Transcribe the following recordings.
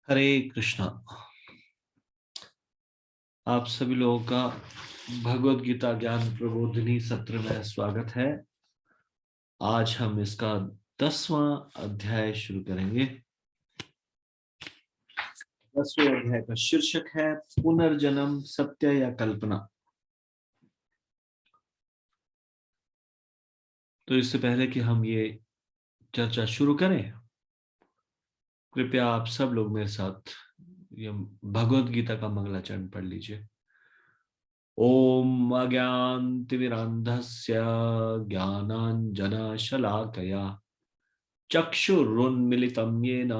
हरे कृष्णा। आप सभी लोगों का भगवत गीता ज्ञान प्रबोधिनी सत्र में स्वागत है। आज हम इसका 10वां अध्याय शुरू करेंगे। 10वें अध्याय का शीर्षक है पुनर्जन्म सत्य या कल्पना। तो इससे पहले कि हम ये चर्चा शुरू करें, कृपया आप सब लोग मेरे साथ ये भगवत गीता का मंगलाचरण पढ़ लीजिए। ओम अज्ञानतिमिरान्धस्य ज्ञानाञ्जनशलाकया चक्षुरुन्मिलितं येन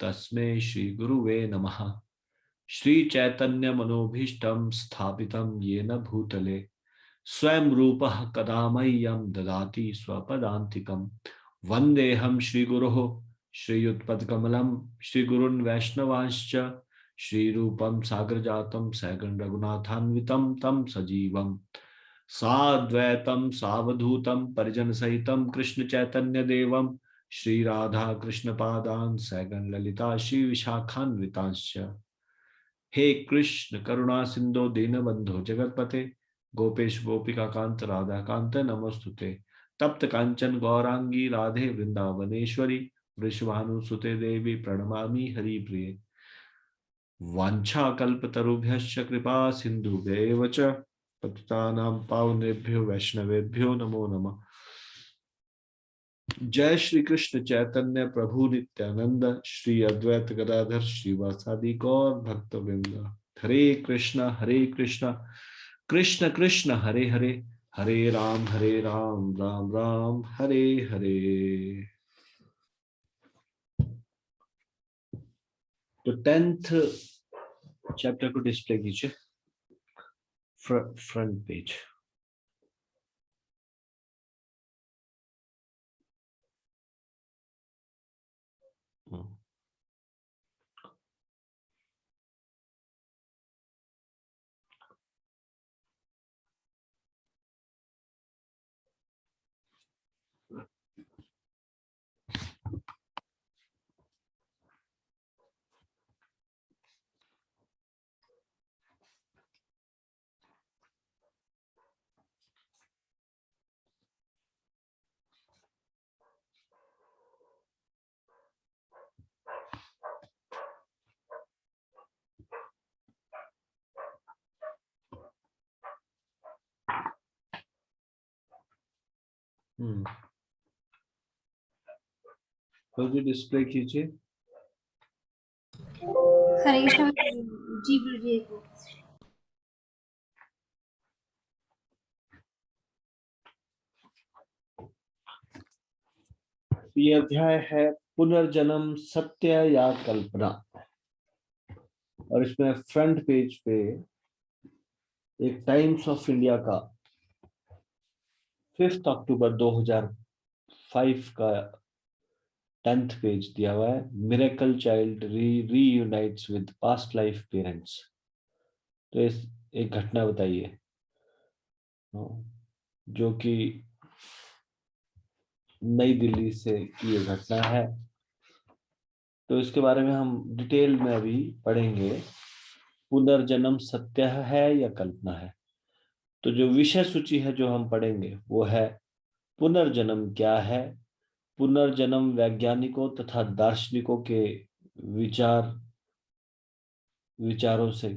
तस्मै श्रीगुरुवे नमः। श्रीचैतन्यमनोभीष्टं स्थापितं येन भूतले स्वयं रूपः कदा मह्यं ददाति स्वपदान्तिकं। वन्देऽहं श्रीगुरोः श्रीयुतपदकमलं श्रीगुरून् वैष्णवांश्च श्रीरूपं साग्रजातं सगं रघुनाथान्वितं तं सजीवं साद्वैतं सावधूतं परिजनसहितं कृष्णचैतन्यदेवं श्रीराधाकृष्णपादान् सगं ललिता श्रीविशाखान्वितांश्च। हे कृष्ण करुणा सिंधो दीनबंधो जगतपते गोपेश गोपिका कांत राधा कांत नमोस्तुते। तप्त कांचन गौरांगी राधे वृंदावनेश्वरी वृषभानुसुते देवी प्रणमामि हरिप्रिये। वाञ्छाकल्पतरुभ्यश्च कृपा सिन्धुभ्येव च पतितानां पावनेभ्यो वैष्णवेभ्यो नमो नमः। जय श्री कृष्ण चैतन्य प्रभु नित्यानंद श्री अद्वैत गदाधर श्रीवासादि गौर भक्तवृंद। हरे कृष्ण कृष्ण कृष्ण हरे हरे, हरे राम राम राम हरे हरे। तो 10th चैप्टर को डिस्प्ले कीजिए, फ्रंट पेज। तो जी डिस्प्ले कीजिए। हरे कृष्ण जी बोलिए। ये अध्याय है पुनर्जन्म सत्य या कल्पना, और इसमें फ्रंट पेज पे एक टाइम्स ऑफ इंडिया का 5 अक्टूबर 2005 का 10th पेज दिया हुआ है। Miracle child reunites with past life parents. तो इस एक घटना बताइए जो कि नई दिल्ली से की ये घटना है। तो इसके बारे में हम डिटेल में अभी पढ़ेंगे। पुनर्जन्म सत्य है या कल्पना है। तो जो विषय सूची है जो हम पढ़ेंगे वो है पुनर्जन्म क्या है, पुनर्जन्म वैज्ञानिकों तथा दार्शनिकों के विचार विचारों से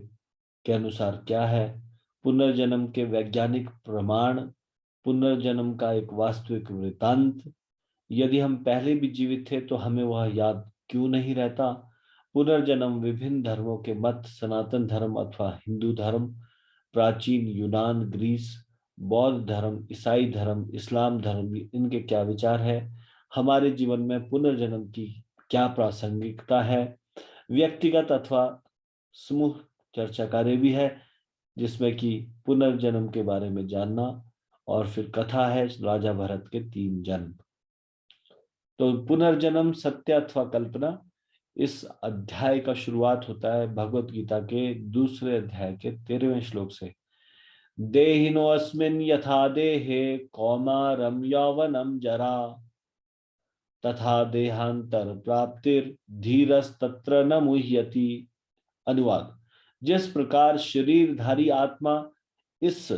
के अनुसार क्या है, पुनर्जन्म के वैज्ञानिक प्रमाण, पुनर्जन्म का एक वास्तविक वृतांत, यदि हम पहले भी जीवित थे तो हमें वह याद क्यों नहीं रहता, पुनर्जन्म विभिन्न धर्मों के मत, सनातन धर्म अथवा हिंदू धर्म, प्राचीन यूनान ग्रीस, बौद्ध धर्म, ईसाई धर्म, इस्लाम धर्म, इनके क्या विचार है, हमारे जीवन में पुनर्जन्म की क्या प्रासंगिकता है, व्यक्तिगत अथवा समूह चर्चा कार्य भी है जिसमें कि पुनर्जन्म के बारे में जानना, और फिर कथा है राजा भरत के 3 जन्म। तो पुनर्जन्म सत्य अथवा कल्पना, इस अध्याय का शुरुआत होता है भगवत गीता के दूसरे अध्याय के 13वें श्लोक से। देहिनोऽस्मिन् यथा देहे कौमारं यौवनं जरा तथा देहांतर प्राप्तिर धीरस तत्र न मुह्यति। अनुवाद: जिस प्रकार शरीरधारी आत्मा इस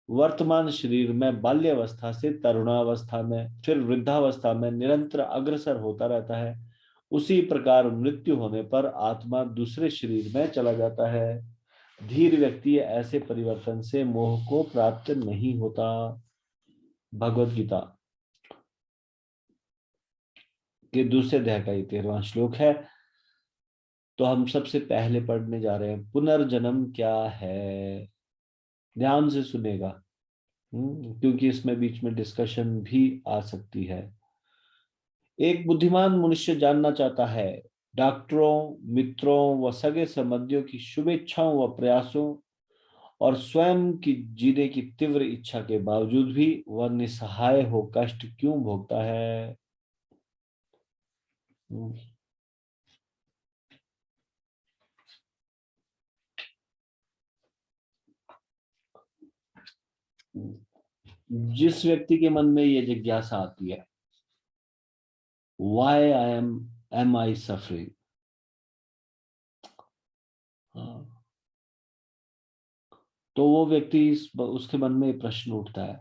वर्तमान शरीर में बाल्यावस्था से तरुणावस्था में फिर वृद्धावस्था में निरंतर अग्रसर होता रहता है, उसी प्रकार मृत्यु होने पर आत्मा दूसरे शरीर में चला जाता है। धीर व्यक्ति ऐसे परिवर्तन से मोह को प्राप्त नहीं होता। भगवत गीता के दूसरे अध्याय का ये 13वां श्लोक है। तो हम सबसे पहले पढ़ने जा रहे हैं पुनर्जन्म क्या है। ध्यान से सुनेगा, क्योंकि इसमें बीच में डिस्कशन भी आ सकती है। एक बुद्धिमान मनुष्य जानना चाहता है, डॉक्टरों, मित्रों व सगे संबंधियों की शुभेच्छाओं व प्रयासों और स्वयं की जीने की तीव्र इच्छा के बावजूद भी वह निसहाय हो कष्ट क्यों भोगता है। जिस व्यक्ति के मन में ये जिज्ञासा आती है, why am I suffering, तो वो व्यक्ति उसके मन में प्रश्न उठता है,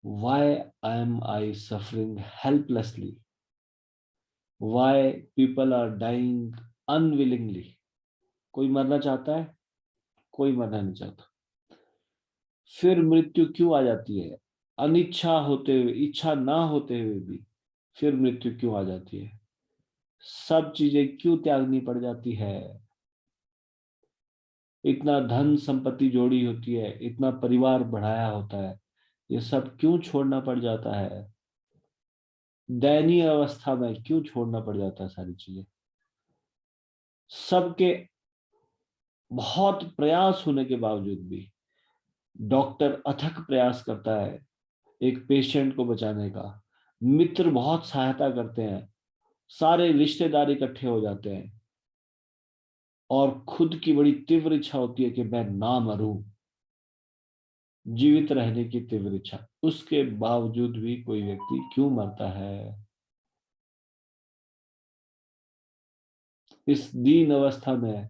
why am I suffering helplessly, why people are dying unwillingly। कोई मरना चाहता है, कोई मरना नहीं चाहता, फिर मृत्यु क्यों आ जाती है, अनिच्छा होते हुए, इच्छा ना होते हुए भी फिर मृत्यु क्यों आ जाती है, सब चीजें क्यों त्यागनी पड़ जाती है, इतना धन संपत्ति जोड़ी होती है, इतना परिवार बढ़ाया होता है, ये सब क्यों छोड़ना पड़ जाता है, दयनीय अवस्था में क्यों छोड़ना पड़ जाता है सारी चीजें। सबके बहुत प्रयास होने के बावजूद भी डॉक्टर अथक प्रयास करता है एक पेशेंट को बचाने का, मित्र बहुत सहायता करते हैं, सारे रिश्तेदार इकट्ठे हो जाते हैं, और खुद की बड़ी तीव्र इच्छा होती है कि मैं ना मरूं, जीवित रहने की तीव्र इच्छा, उसके बावजूद भी कोई व्यक्ति क्यों मरता है। इस दीन अवस्था में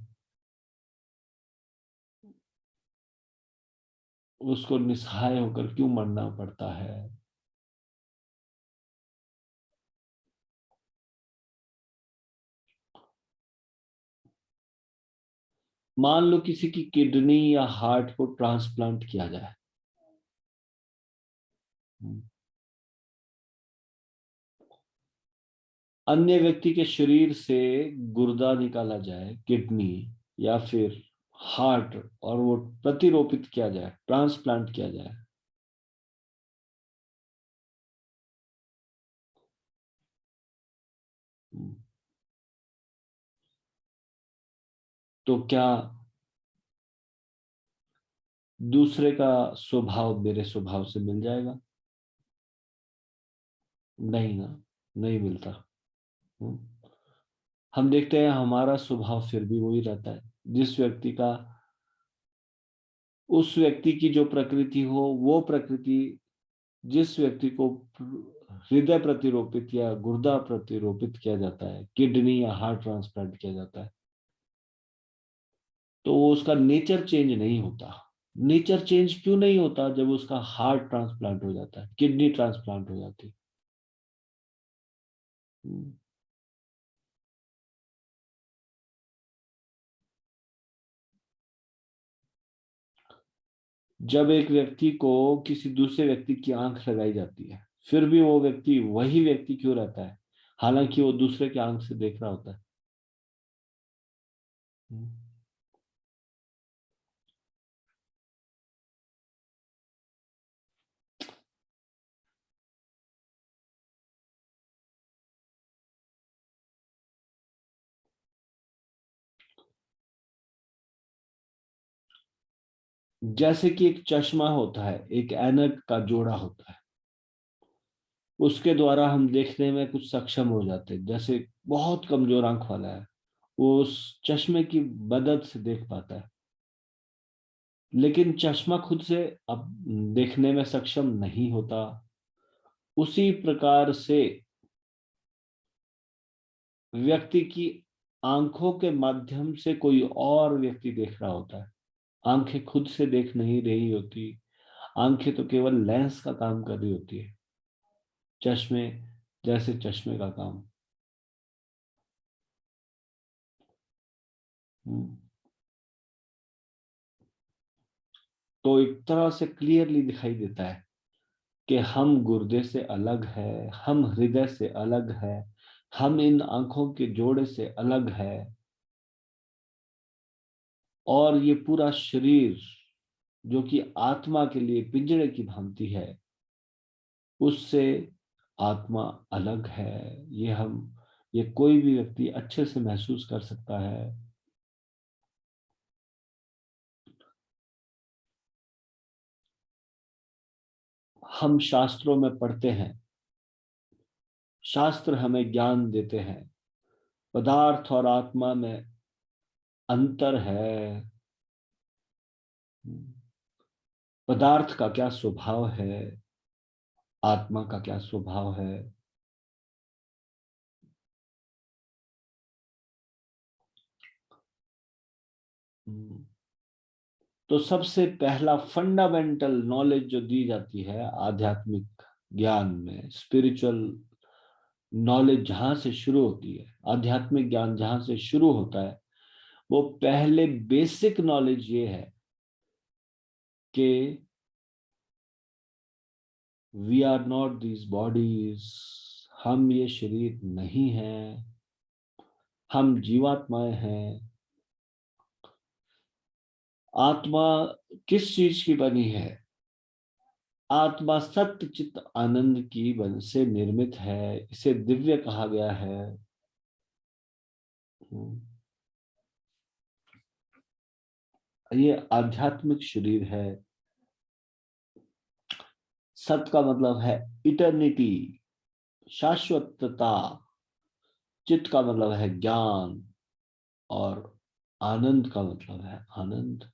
उसको निसहाय होकर क्यों मरना पड़ता है। मान लो किसी की किडनी या हार्ट को ट्रांसप्लांट किया जाए, अन्य व्यक्ति के शरीर से गुर्दा निकाला जाए, किडनी या फिर हार्ट, और वो प्रतिरोपित किया जाए, ट्रांसप्लांट किया जाए, तो क्या दूसरे का स्वभाव मेरे स्वभाव से मिल जाएगा? नहीं ना, नहीं मिलता। हम देखते हैं हमारा स्वभाव फिर भी वही रहता है। जिस व्यक्ति का, उस व्यक्ति की जो प्रकृति हो वो प्रकृति, जिस व्यक्ति को हृदय प्रतिरोपित या गुर्दा प्रतिरोपित किया जाता है, किडनी या हार्ट ट्रांसप्लांट किया जाता है, तो उसका नेचर चेंज नहीं होता। नेचर चेंज क्यों नहीं होता जब उसका हार्ट ट्रांसप्लांट हो जाता है, किडनी ट्रांसप्लांट हो जाती है। जब एक व्यक्ति को किसी दूसरे व्यक्ति की आंख लगाई जाती है, फिर भी वो व्यक्ति वही व्यक्ति क्यों रहता है, हालांकि वो दूसरे के आंख से देख रहा होता है। जैसे कि एक चश्मा होता है, एक ऐनक का जोड़ा होता है, उसके द्वारा हम देखने में कुछ सक्षम हो जाते हैं। जैसे बहुत कमजोर आंख वाला है, वो उस चश्मे की मदद से देख पाता है, लेकिन चश्मा खुद से अब देखने में सक्षम नहीं होता। उसी प्रकार से व्यक्ति की आंखों के माध्यम से कोई और व्यक्ति देख रहा होता है। आंखें खुद से देख नहीं रही होती, आंखें तो केवल लेंस का काम कर रही होती है, चश्मे जैसे चश्मे का काम। हम्म। तो एक तरह से क्लियरली दिखाई देता है कि हम गुर्दे से अलग है, हम हृदय से अलग है, हम इन आंखों के जोड़े से अलग है, और ये पूरा शरीर जो कि आत्मा के लिए पिंजरे की भांति है, उससे आत्मा अलग है। ये कोई भी व्यक्ति अच्छे से महसूस कर सकता है। हम शास्त्रों में पढ़ते हैं, शास्त्र हमें ज्ञान देते हैं, पदार्थ और आत्मा में अंतर है, पदार्थ का क्या स्वभाव है, आत्मा का क्या स्वभाव है। तो सबसे पहला फंडामेंटल नॉलेज जो दी जाती है आध्यात्मिक ज्ञान में, स्पिरिचुअल नॉलेज जहां से शुरू होती है, आध्यात्मिक ज्ञान जहां से शुरू होता है, वो पहले बेसिक नॉलेज ये है कि we are not these bodies, हम ये शरीर नहीं हैं, हम जीवात्माएं हैं। आत्मा किस चीज की बनी है? आत्मा सत्य चित्त आनंद की बन से निर्मित है, इसे दिव्य कहा गया है। ये आध्यात्मिक शरीर है। सत का मतलब है इटर्निटी, शाश्वतता। चित्त का मतलब है ज्ञान, और आनंद का मतलब है आनंद।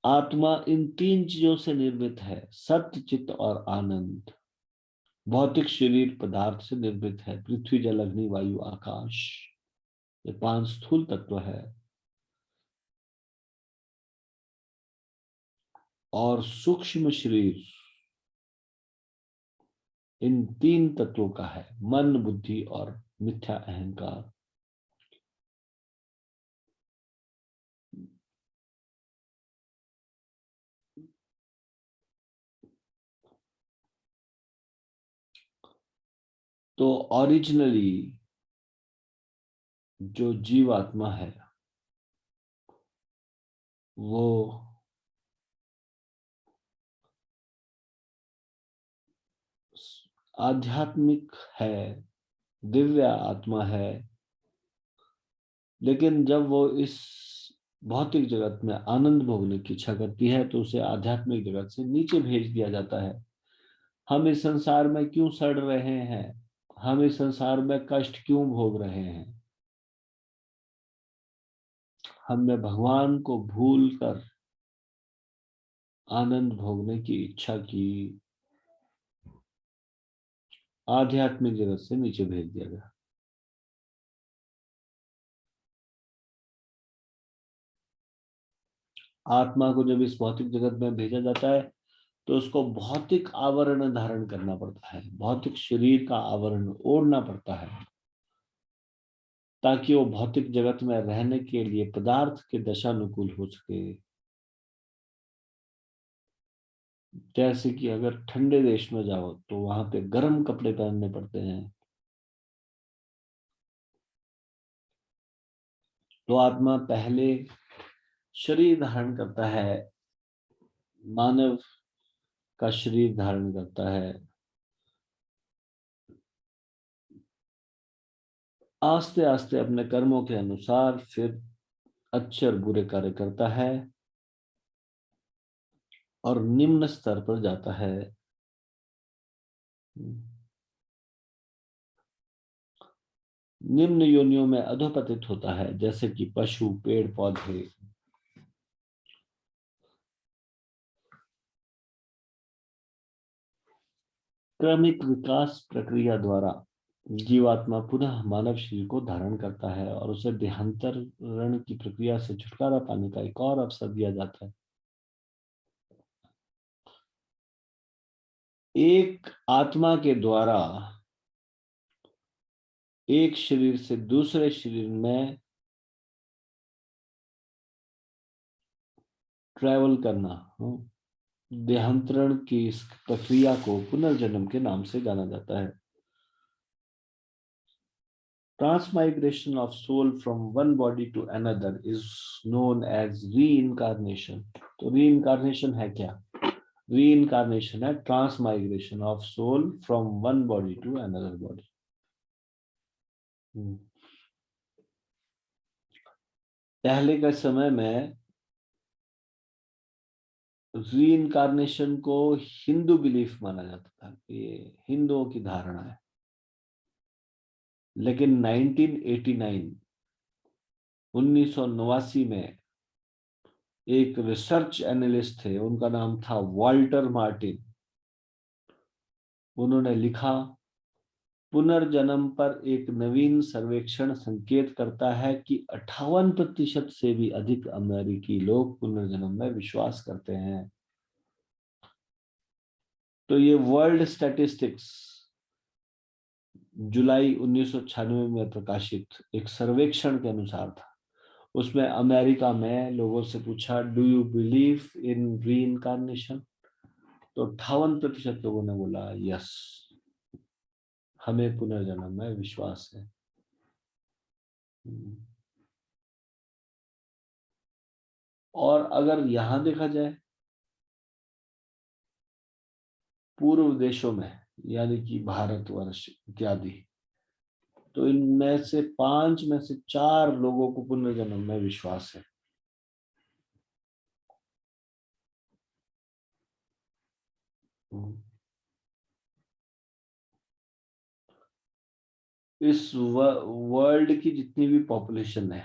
आत्मा इन तीन चीजों से निर्मित है, सत्य चित्त और आनंद। भौतिक शरीर पदार्थ से निर्मित है, पृथ्वी जल अग्नि वायु आकाश, ये 5 स्थूल तत्व है। और सूक्ष्म शरीर इन 3 तत्वों का है, मन बुद्धि और मिथ्या अहंकार। तो ओरिजिनली जो जीवात्मा है वो आध्यात्मिक है, दिव्य आत्मा है। लेकिन जब वो इस भौतिक जगत में आनंद भोगने की इच्छा करती है तो उसे आध्यात्मिक जगत से नीचे भेज दिया जाता है। हम इस संसार में क्यों सड़ रहे हैं, हम इस संसार में कष्ट क्यों भोग रहे हैं? हमने भगवान को भूल कर आनंद भोगने की इच्छा की, आध्यात्मिक जगत से नीचे भेज दिया गया। आत्मा को जब इस भौतिक जगत में भेजा जाता है तो उसको भौतिक आवरण धारण करना पड़ता है, भौतिक शरीर का आवरण ओढ़ना पड़ता है, ताकि वो भौतिक जगत में रहने के लिए पदार्थ के दशानुकूल हो सके। जैसे कि अगर ठंडे देश में जाओ तो वहां पे गर्म कपड़े पहनने पड़ते हैं। तो आत्मा पहले शरीर धारण करता है, मानव का शरीर धारण करता है, आस्ते आस्ते अपने कर्मों के अनुसार फिर अच्छे और बुरे कार्य करता है और निम्न स्तर पर जाता है। निम्न योनियों में अधोपतित होता है, जैसे कि पशु, पेड़ पौधे, क्रमिक विकास प्रक्रिया द्वारा जीवात्मा पुनः मानव शरीर को धारण करता है और उसे देहांतरण की प्रक्रिया से छुटकारा पाने का एक और अवसर दिया जाता है। एक आत्मा के द्वारा एक शरीर से दूसरे शरीर में ट्रैवल करना, देहांतरण की इस प्रक्रिया को पुनर्जन्म के नाम से जाना जाता है। Transmigration of soul from one body to another is known as reincarnation. तो reincarnation है क्या? Reincarnation है transmigration of soul from one body to another body. पहले के समय में रीइनकारनेशन को हिंदू बिलीफ माना जाता था, ये हिंदुओं की धारणा है। लेकिन 1989 में एक रिसर्च एनालिस्ट थे, उनका नाम था वाल्टर मार्टिन। उन्होंने लिखा, पुनर्जन्म पर एक नवीन सर्वेक्षण संकेत करता है कि 58% से भी अधिक अमेरिकी लोग पुनर्जन्म में विश्वास करते हैं। तो ये वर्ल्ड स्टैटिस्टिक्स जुलाई 1996 में प्रकाशित एक सर्वेक्षण के अनुसार था। उसमें अमेरिका में लोगों से पूछा, do you believe in reincarnation? तो 58% लोगों ने बोला यस, हमें पुनर्जन्म में विश्वास है। और अगर यहां देखा जाए पूर्व देशों में, यानी कि भारतवर्ष इत्यादि, तो इनमें से 5 में से 4 लोगों को पुनर्जन्म में विश्वास है। इस वर्ल्ड की जितनी भी पॉपुलेशन है,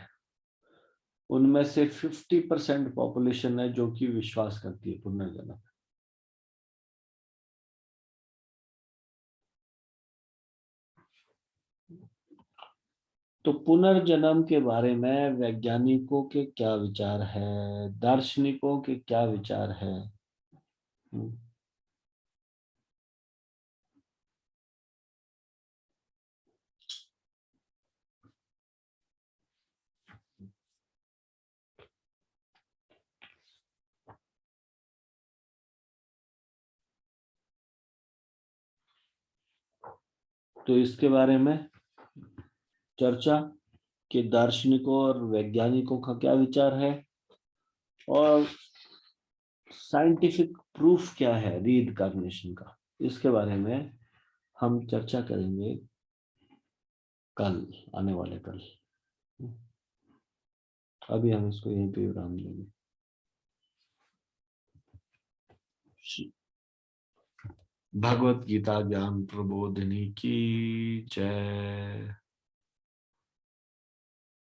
उनमें से 50% पॉपुलेशन है जो कि विश्वास करती है पुनर्जन्म। तो पुनर्जन्म के बारे में वैज्ञानिकों के क्या विचार है, दार्शनिकों के क्या विचार है? तो इसके बारे में चर्चा कि दार्शनिकों और वैज्ञानिकों का क्या विचार है और साइंटिफिक प्रूफ क्या है रीइनकार्नेशन का, इसके बारे में हम चर्चा करेंगे कल, आने वाले कल। अभी हम इसको यहीं पे विराम देंगे। भगवत गीता ज्ञान प्रबोधिनी की जय।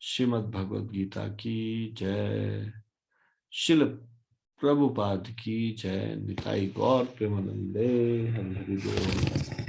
श्रीमद् भगवत गीता की जय। शिल प्रभुपाद की जय। निताई गौर प्रेमानंदे। हरि हरि बोल।